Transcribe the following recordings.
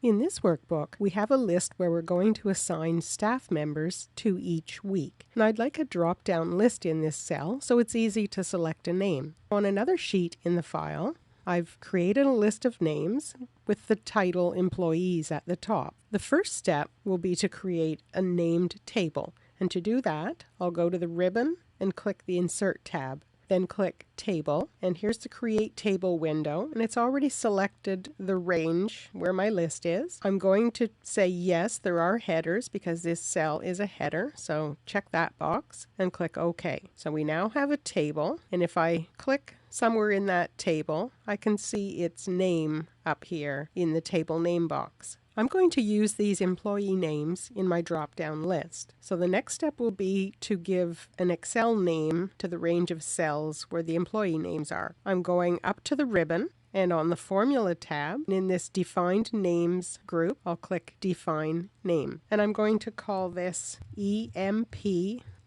In this workbook, we have a list where we're going to assign staff members to each week. And I'd like a drop-down list in this cell so it's easy to select a name. On another sheet in the file, I've created a list of names with the title employees at the top. The first step will be to create a named table. And to do that, I'll go to the ribbon and click the Insert tab. Then click Table, and here's the Create Table window, and it's already selected the range where my list is. I'm going to say yes, there are headers because this cell is a header, so check that box and click OK. So we now have a table, and if I click somewhere in that table, I can see its name up here in the table name box. I'm going to use these employee names in my drop-down list. So the next step will be to give an Excel name to the range of cells where the employee names are. I'm going up to the ribbon, and on the Formula tab, in this Defined Names group, I'll click Define Name. And I'm going to call this EMP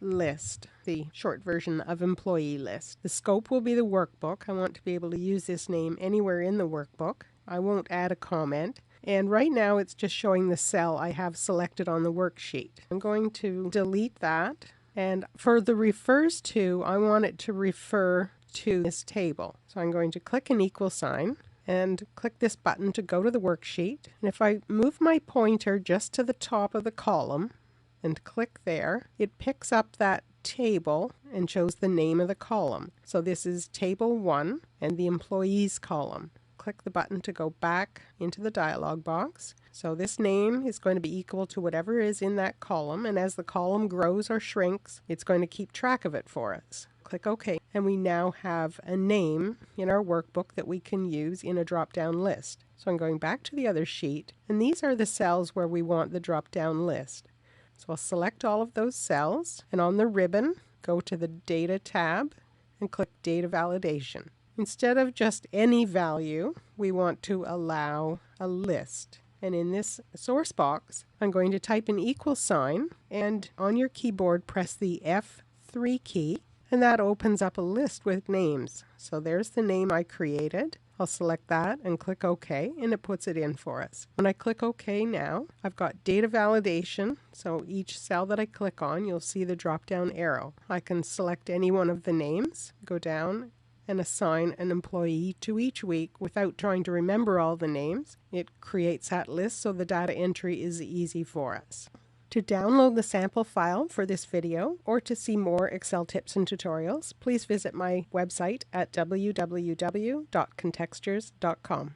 List, the short version of employee list. The scope will be the workbook. I want to be able to use this name anywhere in the workbook. I won't add a comment. And right now it's just showing the cell I have selected on the worksheet. I'm going to delete that. And for the refers to, I want it to refer to this table. So I'm going to click an equal sign and click this button to go to the worksheet. And if I move my pointer just to the top of the column and click there, it picks up that table and shows the name of the column. So this is Table 1 and the Employees column. Click the button to go back into the dialog box. So this name is going to be equal to whatever is in that column, and as the column grows or shrinks, it's going to keep track of it for us. Click OK, and we now have a name in our workbook that we can use in a drop-down list. So I'm going back to the other sheet, and these are the cells where we want the drop-down list. So I'll select all of those cells, and on the ribbon, go to the Data tab and click Data Validation. Instead of just any value, we want to allow a list. And in this source box, I'm going to type an equal sign, and on your keyboard press the F3 key, and that opens up a list with names. So there's the name I created. I'll select that and click OK, and it puts it in for us. When I click OK now, I've got data validation. So each cell that I click on, you'll see the drop-down arrow. I can select any one of the names, go down, and assign an employee to each week without trying to remember all the names. It creates that list so the data entry is easy for us. To download the sample file for this video or to see more Excel tips and tutorials, please visit my website at www.contextures.com.